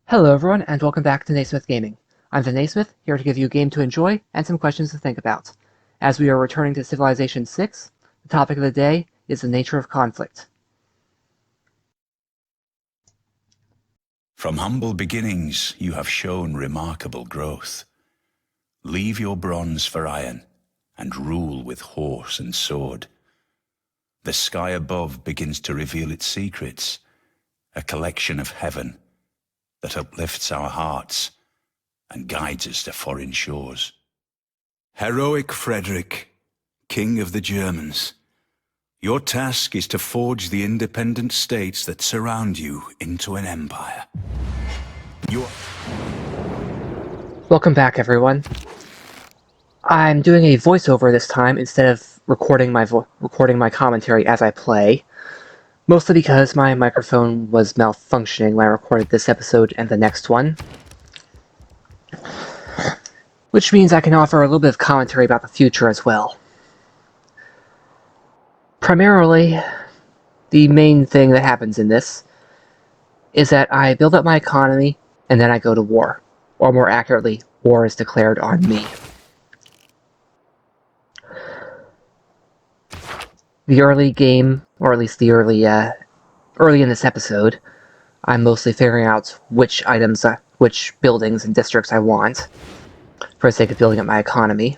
Hello everyone, and welcome back to Naysmith Gaming. I'm the Naysmith, here to give you a game to enjoy and some questions to think about. As we are returning to Civilization 6, the topic of the day is the nature of conflict. From humble beginnings, you have shown remarkable growth. Leave your bronze for iron, and rule with horse and sword. The sky above begins to reveal its secrets, a collection of heaven that uplifts our hearts and guides us to foreign shores. Heroic Frederick, King of the Germans, your task is to forge the independent states that surround you into an empire. Welcome back everyone. I'm doing a voiceover this time instead of recording my commentary as I play, mostly because my microphone was malfunctioning when I recorded this episode and the next one. Which means I can offer a little bit of commentary about the future as well. Primarily, the main thing that happens in this is that I build up my economy and then I go to war. Or more accurately, war is declared on me. The early game, or at least the early in this episode, I'm mostly figuring out which items, which buildings and districts I want, for the sake of building up my economy.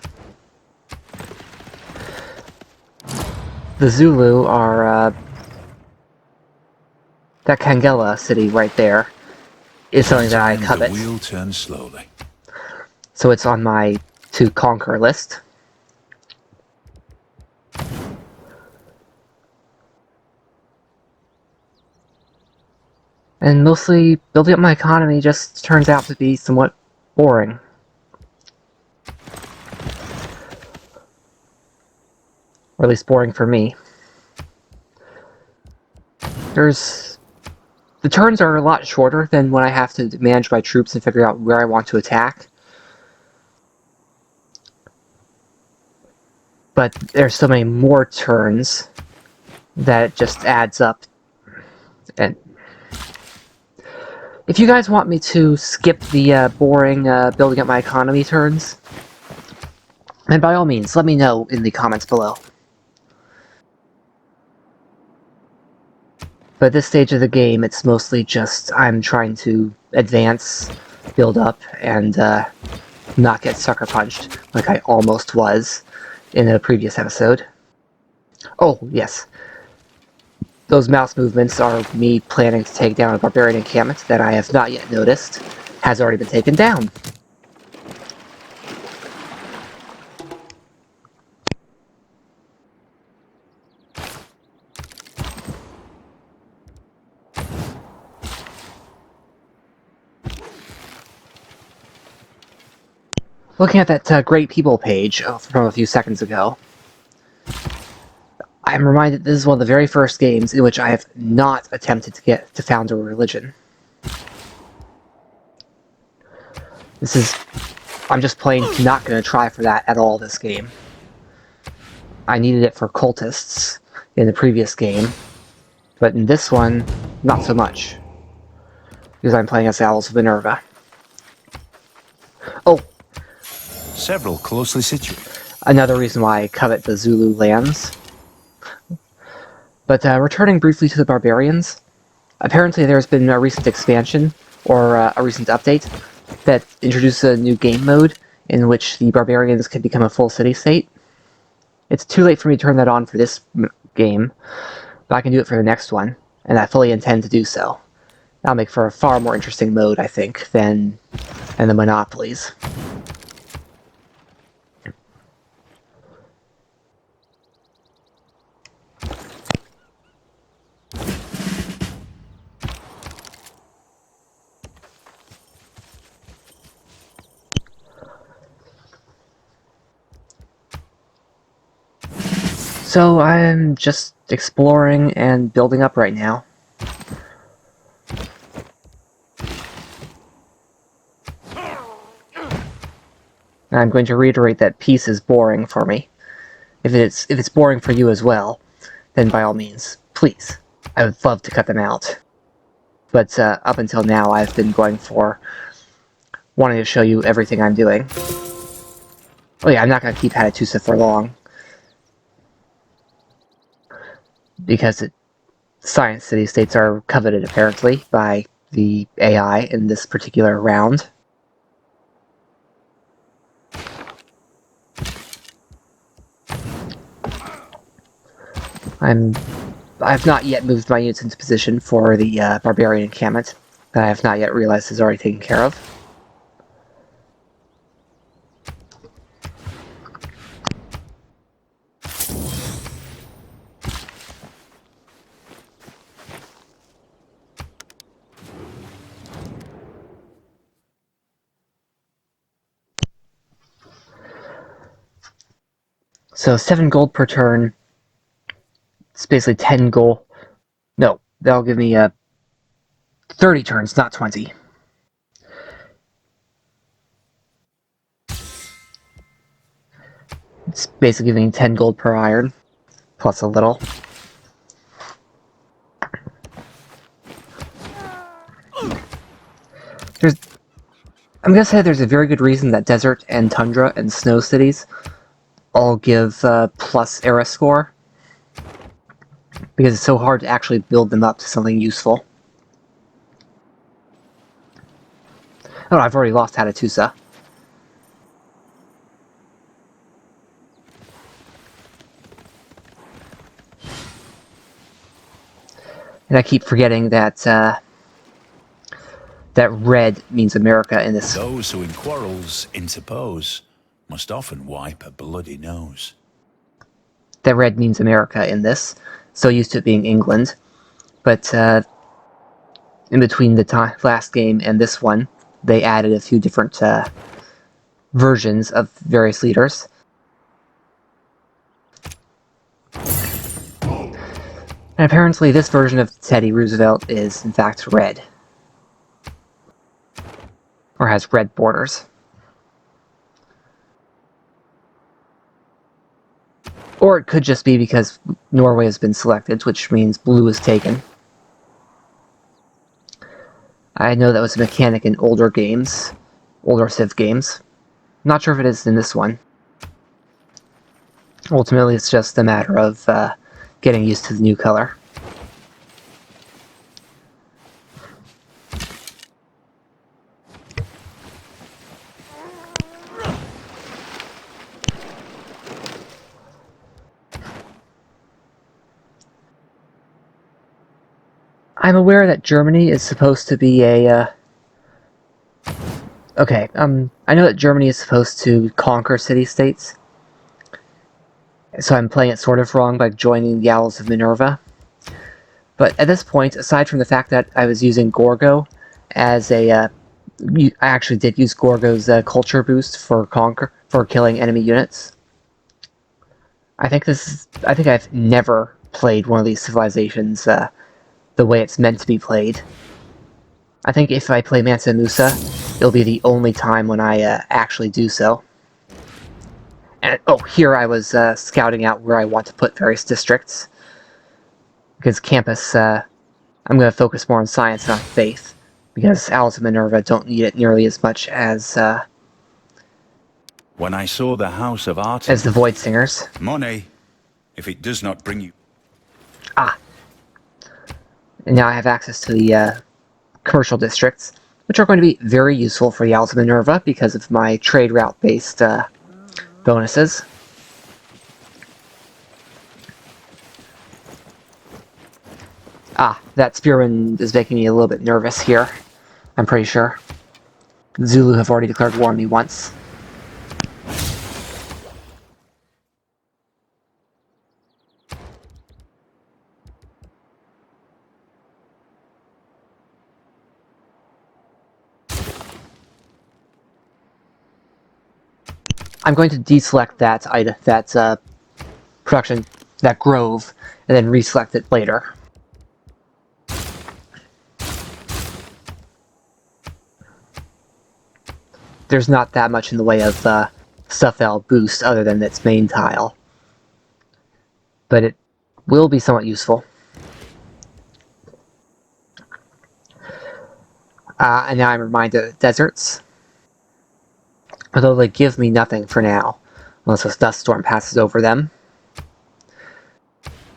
The Zulu are, that Kangela city right there is something that I covet. The wheel turns slowly. So it's on my to conquer list. And mostly, building up my economy just turns out to be somewhat boring. Or at least boring for me. The turns are a lot shorter than when I have to manage my troops and figure out where I want to attack. But there's so many more turns that it just adds up. And if you guys want me to skip the boring building up my economy turns, then by all means, let me know in the comments below. But at this stage of the game, it's mostly just I'm trying to advance, build up, and not get sucker punched like I almost was in a previous episode. Oh, yes. Those mouse movements are me planning to take down a barbarian encampment that I have not yet noticed has already been taken down. Looking at that Great People page from a few seconds ago, I'm reminded this is one of the very first games in which I have not attempted to found a religion. I'm just plain not going to try for that at all this game. I needed it for cultists in the previous game, but in this one, not so much. Because I'm playing as Owls of Minerva. Oh! Several closely situated. Another reason why I covet the Zulu lands. But returning briefly to the barbarians, apparently there's been a recent expansion, or a recent update, that introduces a new game mode in which the barbarians can become a full city-state. It's too late for me to turn that on for this game, but I can do it for the next one, and I fully intend to do so. That'll make for a far more interesting mode, I think, than the monopolies. So I'm just exploring and building up right now. I'm going to reiterate that peace is boring for me. If it's boring for you as well, then by all means, please, I would love to cut them out. But up until now, I've been going for wanting to show you everything I'm doing. Oh yeah, I'm not going to keep Hattusa for long, because science city-states are coveted, apparently, by the AI in this particular round. I've not yet moved my units into position for the barbarian encampment that I have not yet realized is already taken care of. So 7 gold per turn. It's basically 10 gold. No, that'll give me 30 turns, not 20. It's basically giving me 10 gold per iron, plus a little. I'm gonna say there's a very good reason that desert and tundra and snow cities all give plus era score, because it's so hard to actually build them up to something useful. Oh, I've already lost Hattusa. And I keep forgetting that that red means America in this. Those who in quarrels interpose must often wipe a bloody nose. That red means America in this. So used to it being England. But in between the last game and this one, they added a few different versions of various leaders. And apparently this version of Teddy Roosevelt is, in fact, red. Or has red borders. Or it could just be because Norway has been selected, which means blue is taken. I know that was a mechanic in older games, older Civ games. Not sure if it is in this one. Ultimately, it's just a matter of getting used to the new color. I'm aware that Germany is supposed to be a... Okay, I know that Germany is supposed to conquer city-states. So I'm playing it sort of wrong by joining the Owls of Minerva. But at this point, aside from the fact that I was using Gorgo as a... I actually did use Gorgo's culture boost for killing enemy units. I think I've never played one of these civilizations the way it's meant to be played. I think if I play Mansa Musa, it'll be the only time when I actually do so. And oh, here I was scouting out where I want to put various districts. Because campus, I'm going to focus more on science, not faith. Because Owls of Minerva don't need it nearly as much as When I saw the house of art as the Void Singers. Monet, if it does not bring you... Ah. And now I have access to the commercial districts, which are going to be very useful for the Owls of Minerva because of my trade route-based bonuses. Ah, that Spearman is making me a little bit nervous here, I'm pretty sure. Zulu have already declared war on me once. I'm going to deselect that production, that grove, and then reselect it later. There's not that much in the way of stuff that'll boost other than its main tile. But it will be somewhat useful. And now I'm reminded of deserts. Although they give me nothing for now, unless a dust storm passes over them.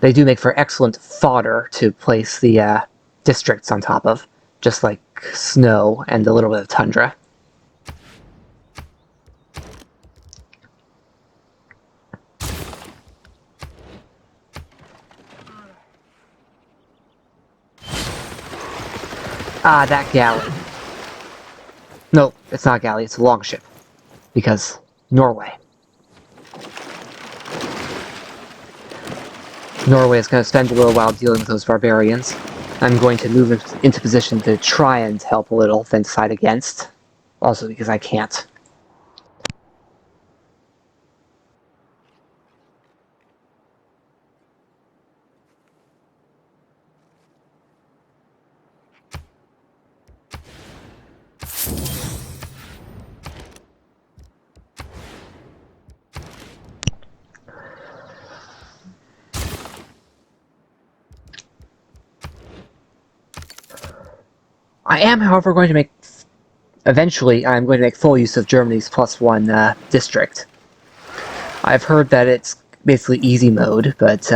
They do make for excellent fodder to place the districts on top of, just like snow and a little bit of tundra. Ah, that galley. No, it's not a galley, it's a longship. Because Norway. Norway is going to spend a little while dealing with those barbarians. I'm going to move into position to try and help a little, then decide against. Also because I can't. I am, however, going to make... Eventually, I'm going to make full use of Germany's +1 district. I've heard that it's basically easy mode, but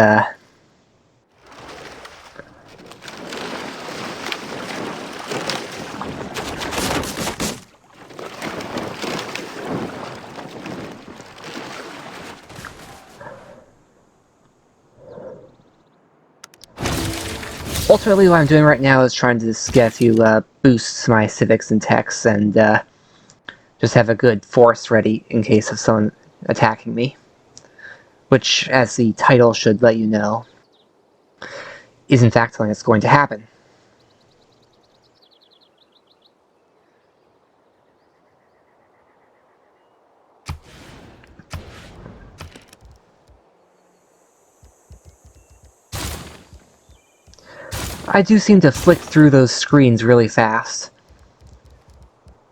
ultimately what I'm doing right now is trying to just get a few boosts to my civics and techs and just have a good force ready in case of someone attacking me. Which, as the title should let you know, is in fact something that's going to happen. I do seem to flick through those screens really fast.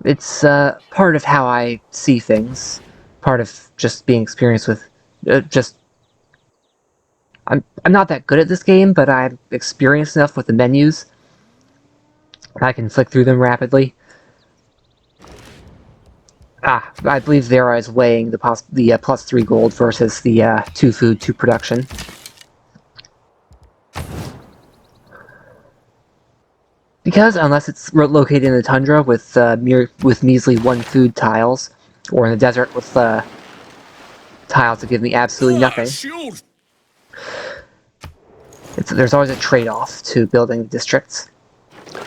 It's part of how I see things, part of just being experienced with I'm not that good at this game, but I'm experienced enough with the menus. I can flick through them rapidly. Ah, I believe there I was weighing the +3 gold versus the 2 food, 2 production. Because unless it's located in the tundra with measly 1 food tiles, or in the desert with tiles that give me absolutely nothing, there's always a trade-off to building districts.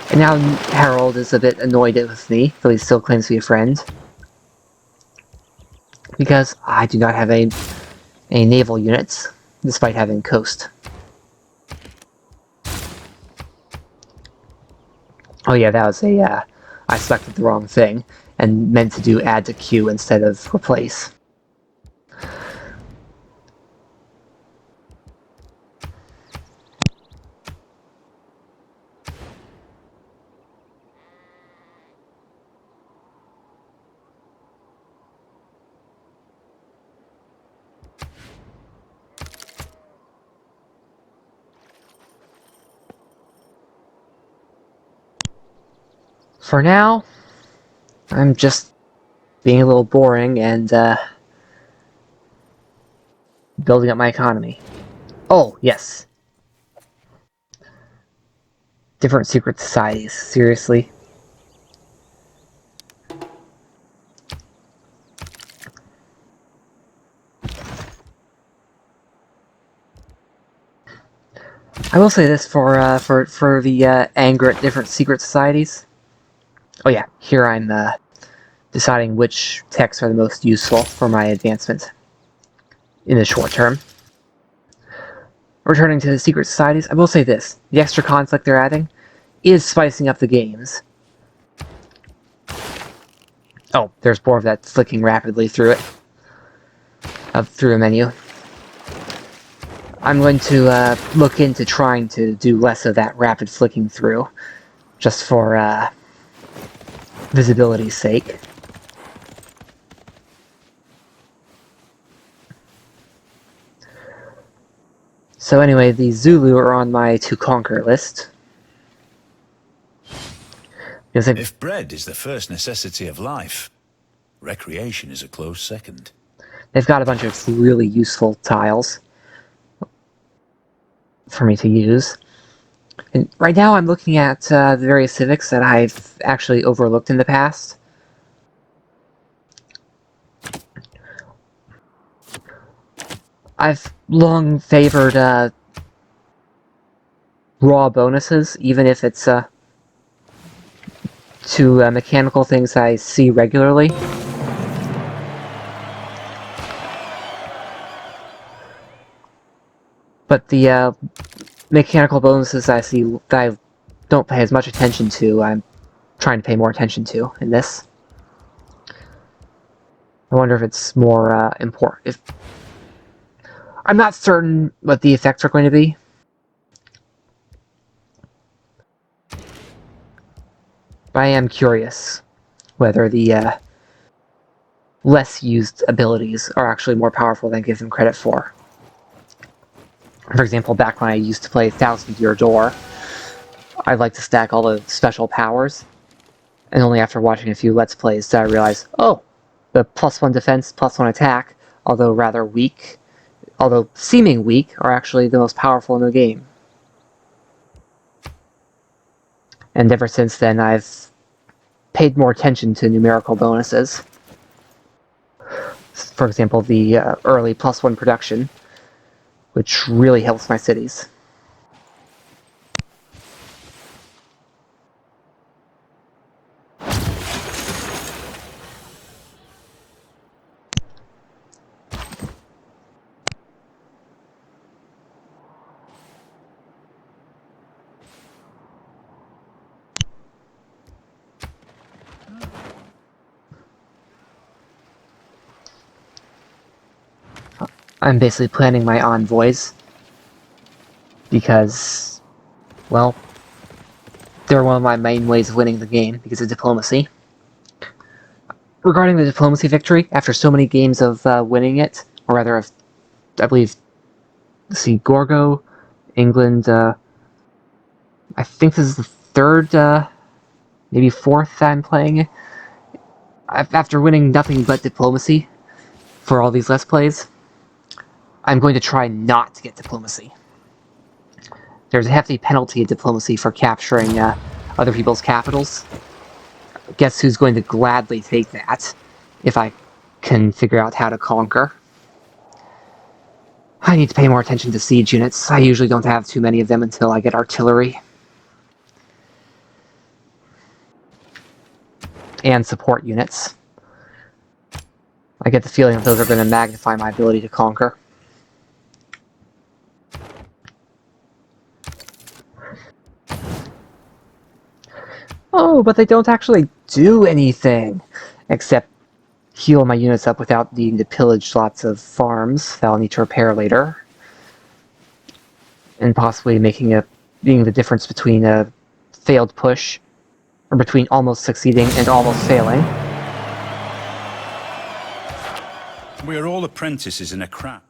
And now Harald is a bit annoyed with me, though he still claims to be a friend. Because I do not have any naval units, despite having coast. Oh yeah, that was I selected the wrong thing, and meant to do add to queue instead of replace. For now, I'm just being a little boring and building up my economy. Oh, yes. Different secret societies, seriously. I will say this for the anger at different secret societies. Oh yeah, here I'm deciding which techs are the most useful for my advancement in the short term. Returning to the secret societies, I will say this. The extra conflict they're adding is spicing up the games. Oh, there's more of that flicking rapidly through it. Through a menu. I'm going to look into trying to do less of that rapid flicking through, just for visibility's sake. So anyway, the Zulu are on my to conquer list. Because If bread is the first necessity of life, recreation is a close second. they've got a bunch of really useful tiles for me to use. And right now I'm looking at the various civics that I've actually overlooked in the past. I've long favored raw bonuses, even if it's to mechanical things I see regularly. But the mechanical bonuses I see that I don't pay as much attention to, I'm trying to pay more attention to in this. I wonder if it's more important. If I'm not certain what the effects are going to be. But I am curious whether the less used abilities are actually more powerful than I give them credit for. For example, back when I used to play 1000-Year Door, I'd like to stack all the special powers, and only after watching a few Let's Plays did I realize, oh, the +1 defense, +1 attack, although rather weak, although seeming weak, are actually the most powerful in the game. And ever since then, I've paid more attention to numerical bonuses. For example, the early +1 production, which really helps my cities. I'm basically planning my envoys because, well, they're one of my main ways of winning the game because of diplomacy. Regarding the diplomacy victory, after so many games of winning it, or rather, I believe, let's see, Gorgo, England, I think this is the third, maybe fourth time playing. After winning nothing but diplomacy for all these Let's Plays, I'm going to try not to get diplomacy. There's a hefty penalty in diplomacy for capturing other people's capitals. Guess who's going to gladly take that if I can figure out how to conquer? I need to pay more attention to siege units. I usually don't have too many of them until I get artillery. And support units. I get the feeling that those are going to magnify my ability to conquer. Oh, but they don't actually do anything, except heal my units up without needing to pillage lots of farms that I'll need to repair later. And possibly being the difference between a failed push, or between almost succeeding and almost failing. We are all apprentices in a craft.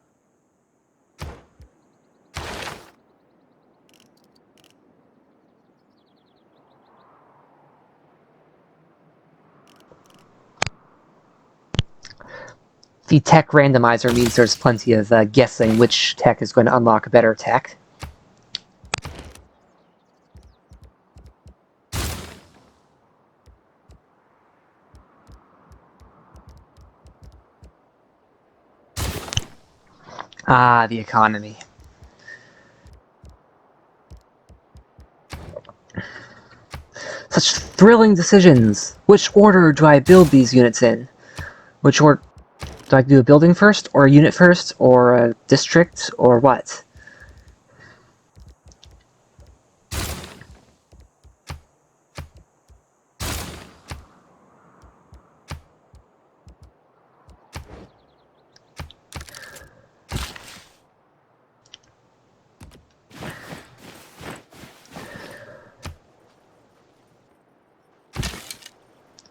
The tech randomizer means there's plenty of guessing which tech is going to unlock a better tech. Ah, the economy. Such thrilling decisions! Which order do I build these units in? Which order? Do I do a building first, or a unit first, or a district, or what?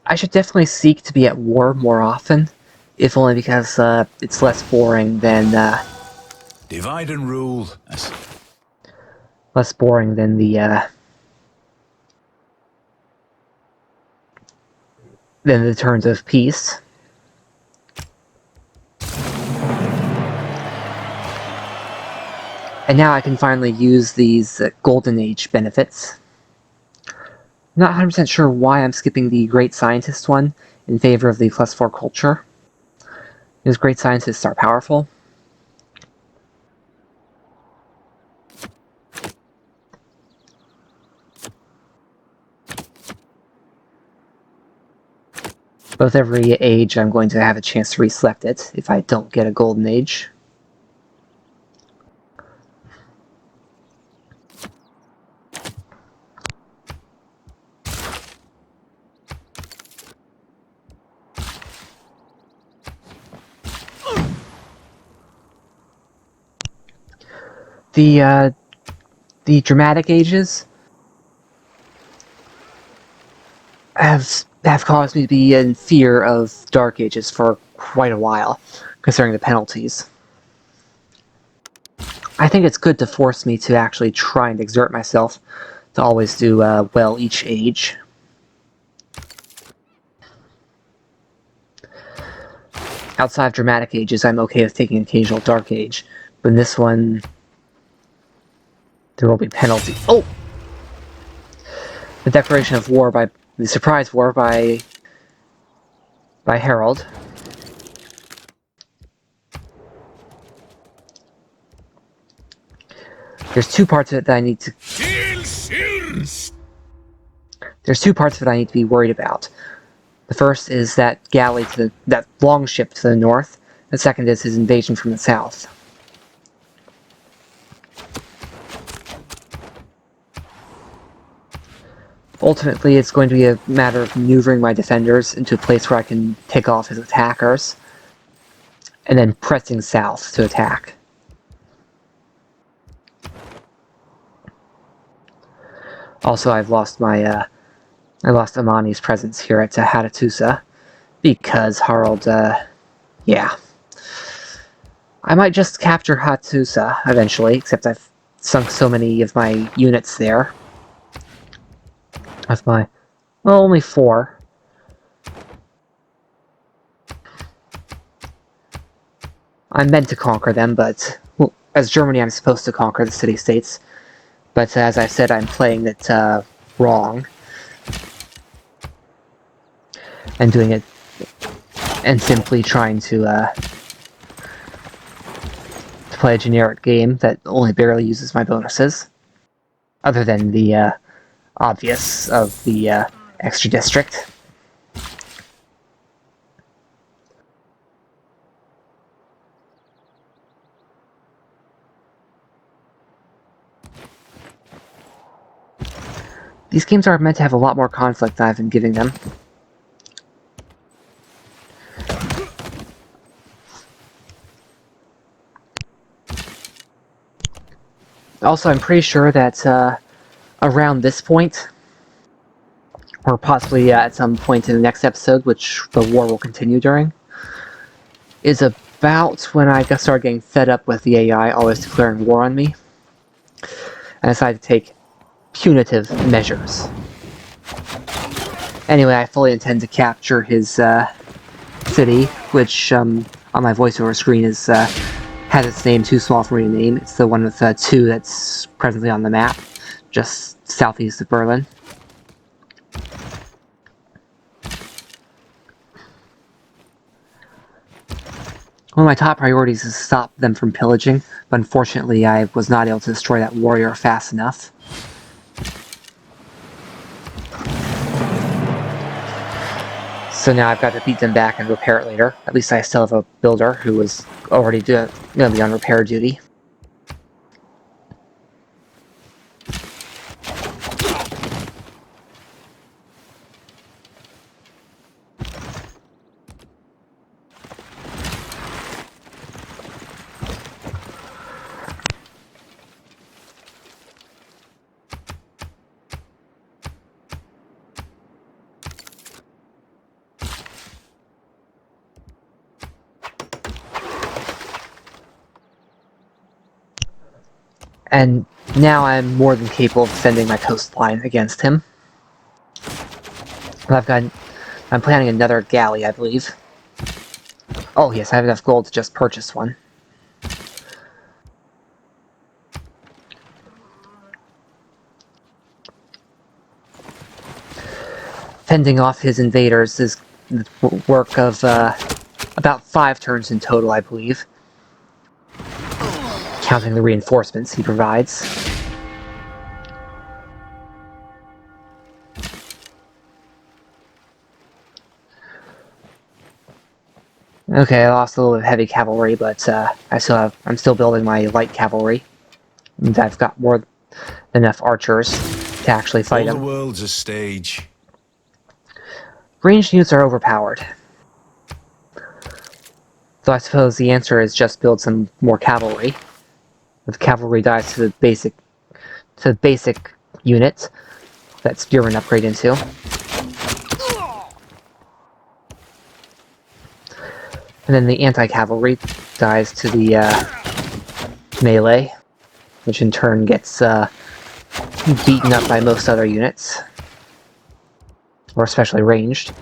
I should definitely seek to be at war more often, if only because it's less boring than Divide and rule. less boring than the then the turns of peace. And now I can finally use these Golden Age benefits. Not 100% sure why I'm skipping the Great Scientist one in favor of the +4 culture. Because Great Scientists are powerful. But with every age, I'm going to have a chance to reselect it if I don't get a Golden Age. The dramatic ages have caused me to be in fear of Dark Ages for quite a while, considering the penalties. I think it's good to force me to actually try and exert myself to always do well each age. Outside of dramatic ages, I'm okay with taking an occasional Dark Age, but in this one, there will be penalty. Oh! The declaration of war by the surprise war by Harald. There's two parts of it that I need to. There's two parts of it I need to be worried about. The first is that galley that longship to the north. The second is his invasion from the south. Ultimately, it's going to be a matter of maneuvering my defenders into a place where I can pick off his attackers, and then pressing south to attack. Also, I've lost my, I lost Amani's presence here at Hatatusa, because Harald, yeah. I might just capture Hattusa eventually, except I've sunk so many of my units there. That's my... well, only 4. I'm meant to conquer them, but... well, as Germany, I'm supposed to conquer the city-states. But as I said, I'm playing it wrong. And doing it... and simply trying to play a generic game that only barely uses my bonuses. Other than the, obvious of the extra district. These games are meant to have a lot more conflict than I've been giving them. Also, I'm pretty sure that around this point, or possibly at some point in the next episode, which the war will continue during, is about when I started getting fed up with the AI always declaring war on me, and decided to take punitive measures. Anyway, I fully intend to capture his city, which on my voiceover screen is has its name too small for me to name. It's the one with 2 that's presently on the map, just southeast of Berlin. One of my top priorities is to stop them from pillaging, but unfortunately I was not able to destroy that warrior fast enough. So now I've got to beat them back and repair it later. At least I still have a builder who was already going to be on repair duty. And now I'm more than capable of defending my coastline against him. I've got I'm planning another galley, I believe. Oh yes, I have enough gold to just purchase one. Fending off his invaders is the work of about 5 turns in total, I believe, counting the reinforcements he provides. Okay, I lost a little bit of heavy cavalry, but I'm still building my light cavalry, and I've got more than enough archers to actually fight All them. the world's a stage. Ranged units are overpowered. So I suppose the answer is just build some more cavalry. If cavalry dies to the basic unit that spearmen upgrade into. And then the anti-cavalry dies to the melee, which in turn gets beaten up by most other units, or especially ranged.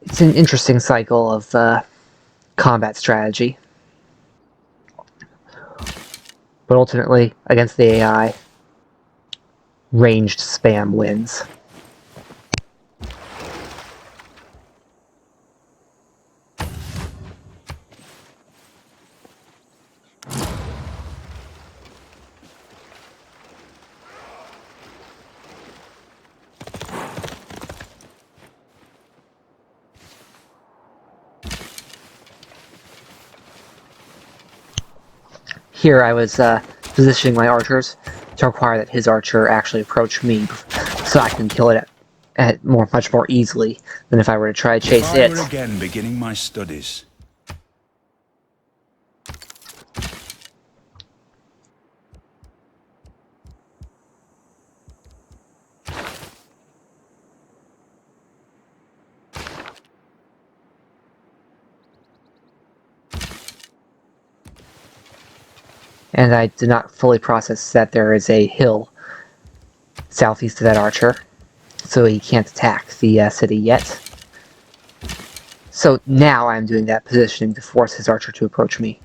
It's an interesting cycle of combat strategy. But ultimately, against the AI, ranged spam wins. Here I was positioning my archers to require that his archer actually approach me, so I can kill it much more easily than if I were to try to chase it. I were again beginning my studies. And I did not fully process that there is a hill southeast of that archer, so he can't attack the city yet. So now I'm doing that positioning to force his archer to approach me.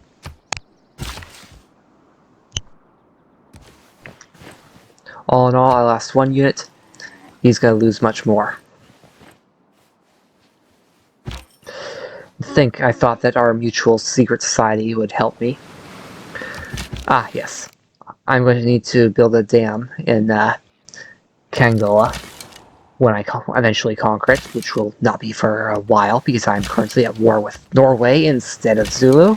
All in all, I lost 1 unit. He's going to lose much more. I thought that our mutual secret society would help me. Ah, yes. I'm going to need to build a dam in Kangola when I eventually conquer it, which will not be for a while because I'm currently at war with Norway instead of Zulu.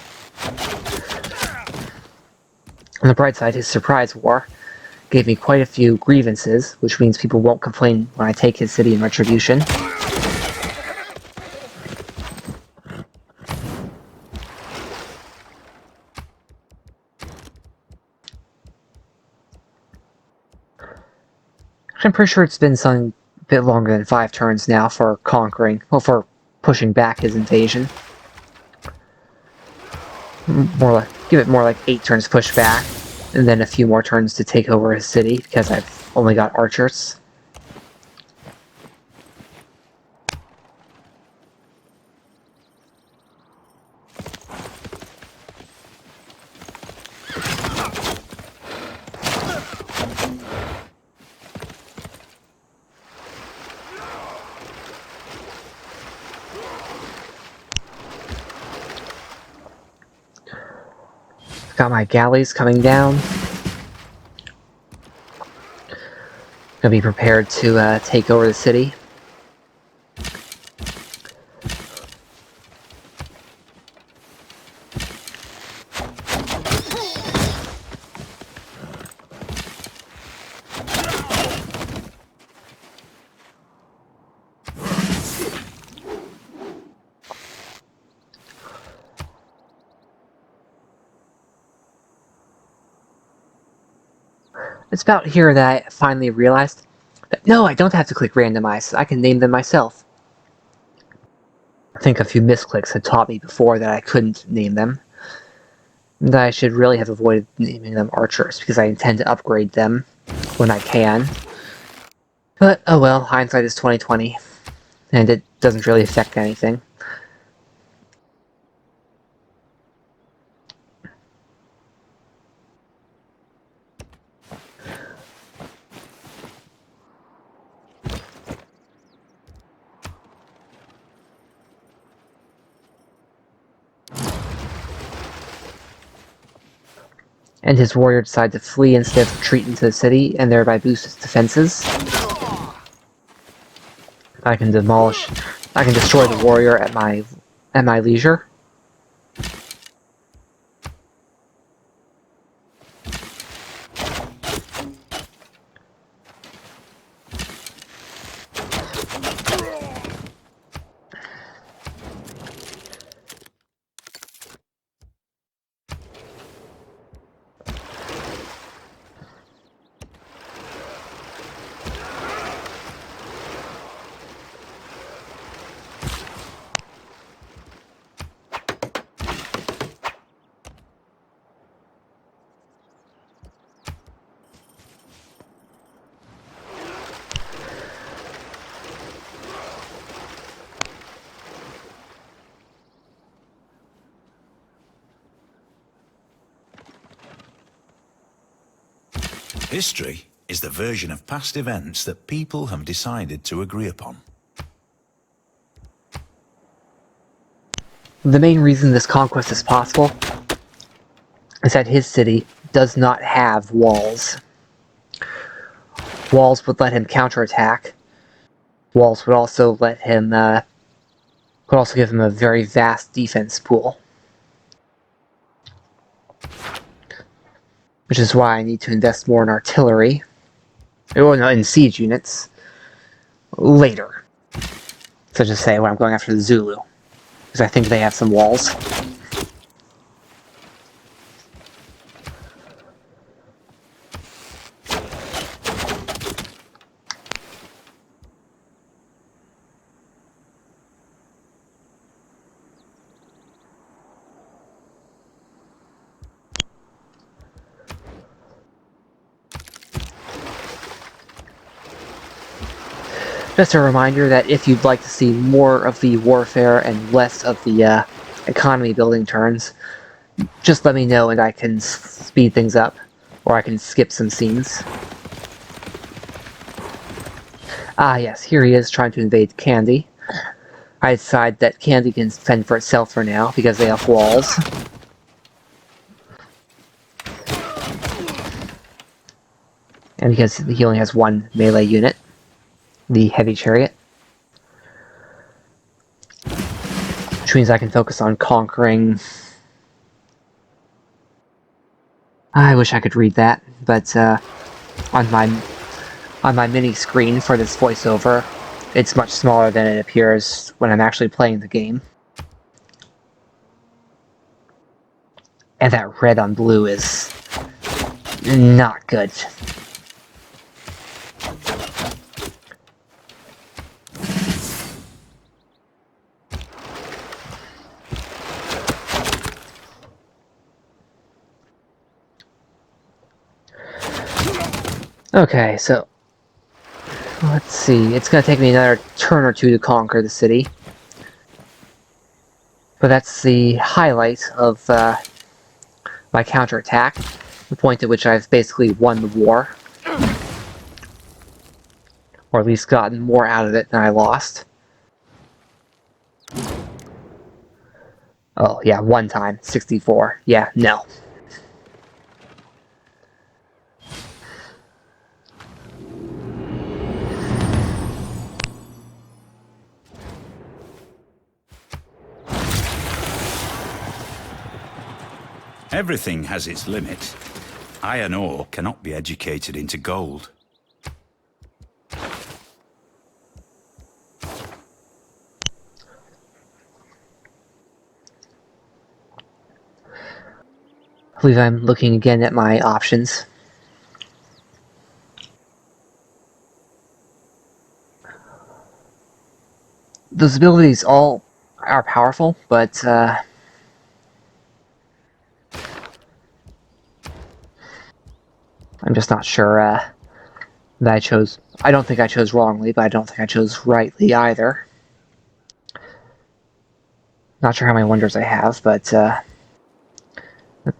On the bright side, his surprise war gave me quite a few grievances, which means people won't complain when I take his city in retribution. I'm pretty sure it's been something a bit longer than 5 turns now for for pushing back his invasion. Give it more like 8 turns to push back, and then a few more turns to take over his city, because I've only got archers. Got my galleys coming down. Gonna be prepared to take over the city. It's about here that I finally realized that no, I don't have to click randomize. I can name them myself. I think a few misclicks had taught me before that I couldn't name them. And I should really have avoided naming them archers, because I intend to upgrade them when I can. But, oh well, hindsight is 20/20, and it doesn't really affect anything. And his warrior decided to flee instead of retreat into the city, and thereby boost its defenses. I can destroy the warrior at my leisure. History is the version of past events that people have decided to agree upon. The main reason this conquest is possible is that his city does not have walls. Walls would let him counterattack. Walls would also let him could also give him a very vast defense pool. Which is why I need to invest more in artillery. Oh no, in siege units. Later. Such as say when I'm going after the Zulu. Because I think they have some walls. Just a reminder that if you'd like to see more of the warfare and less of the economy building turns, just let me know and I can speed things up, or I can skip some scenes. Ah yes, here he is trying to invade Candy. I decide that Candy can fend for itself for now, because they have walls. And because he only has one melee unit, the heavy chariot. Which means I can focus on conquering... I wish I could read that, but on my mini screen for this voiceover, it's much smaller than it appears when I'm actually playing the game. And that red on blue is not good. Okay, so let's see. It's going to take me another turn or two to conquer the city. But that's the highlight of my counterattack, the point at which I've basically won the war. Or at least gotten more out of it than I lost. Oh, yeah, one time. 64. Yeah, no. Everything has its limit. Iron ore cannot be educated into gold. I believe I'm looking again at my options. Those abilities all are powerful, but I'm just not sure that I chose... I don't think I chose wrongly, but I don't think I chose rightly either. Not sure how many wonders I have, but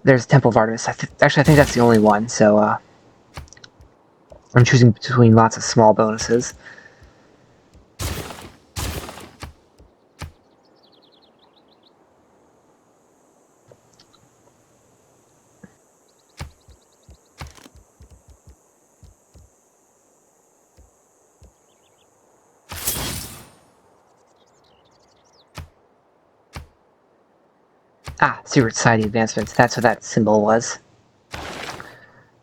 there's Temple of Artemis. Actually, I think that's the only one, so I'm choosing between lots of small bonuses. Ah, Secret Society advancements. That's what that symbol was.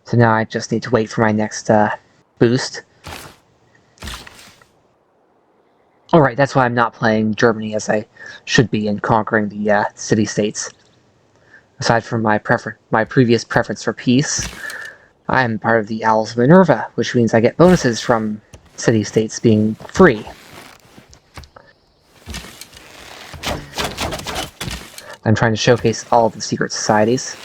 So now I just need to wait for my next boost. Alright, that's why I'm not playing Germany as I should be in conquering the city-states. Aside from my previous preference for peace, I am part of the Owls of Minerva, which means I get bonuses from city-states being free. I'm trying to showcase all of the secret societies.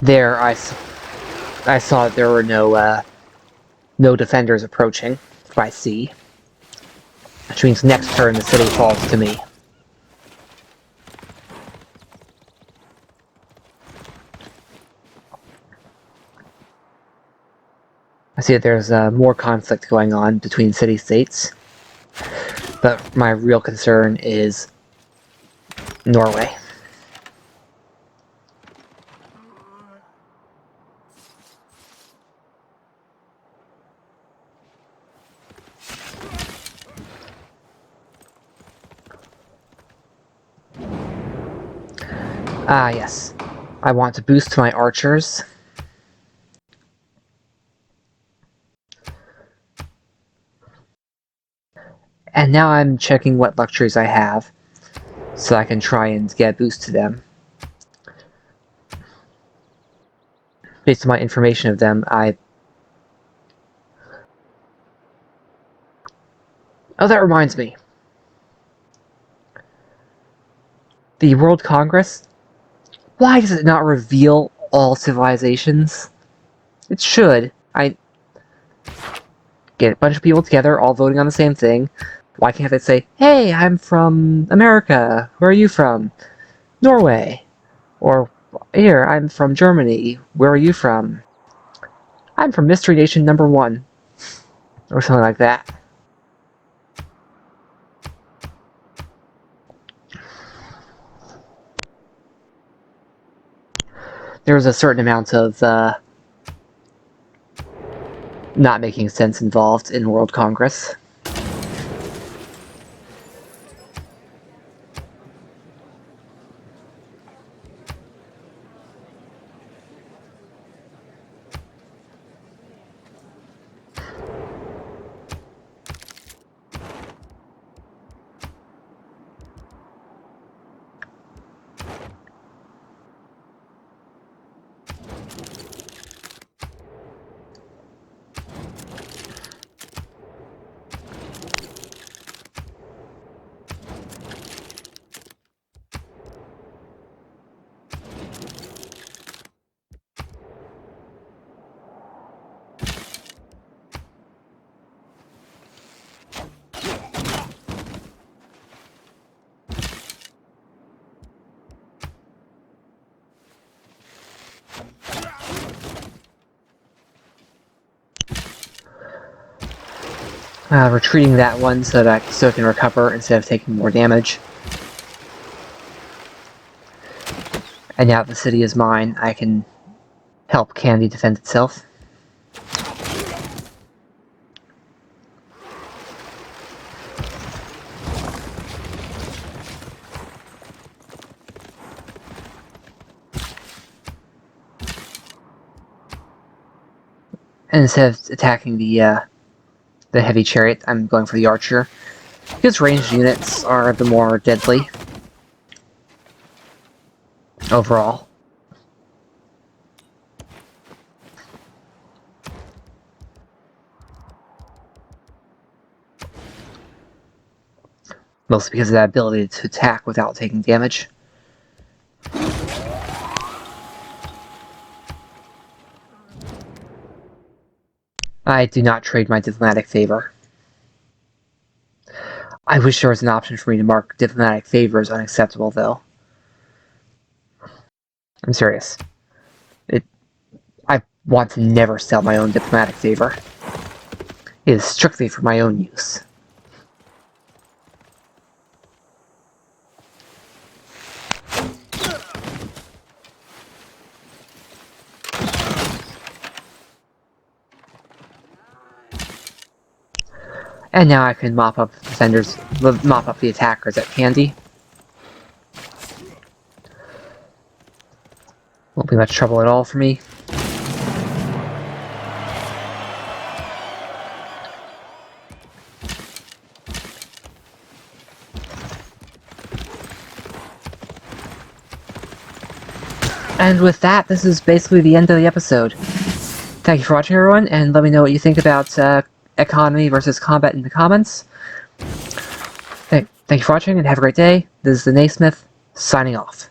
There, I saw that there were no defenders approaching by sea, which means next turn the city falls to me. I see that there's more conflict going on between city-states, but my real concern is Norway. Ah, yes. I want to boost my archers. And now I'm checking what luxuries I have, so I can try and get a boost to them. Based on my information of them, Oh, that reminds me. The World Congress? Why does it not reveal all civilizations? It should. I get a bunch of people together, all voting on the same thing. Why can't they say, hey, I'm from America. Where are you from? Norway. Or, here, I'm from Germany. Where are you from? I'm from Mystery Nation number 1. Or something like that. There's a certain amount of not making sense involved in World Congress. Retreating that one so that I can recover instead of taking more damage. And now that the city is mine, I can help Candy defend itself. And instead of attacking the heavy chariot, I'm going for the archer. Because ranged units are the more deadly. overall. Mostly because of that ability to attack without taking damage. I do not trade my diplomatic favor. I wish there was an option for me to mark diplomatic favor as unacceptable, though. I'm serious. I want to never sell my own diplomatic favor. It is strictly for my own use. And now I can mop up the attackers at Candy. Won't be much trouble at all for me. And with that, this is basically the end of the episode. Thank you for watching, everyone, and let me know what you think about economy versus combat in the comments. Thank you for watching, and have a great day. This is the Naysmith, signing off.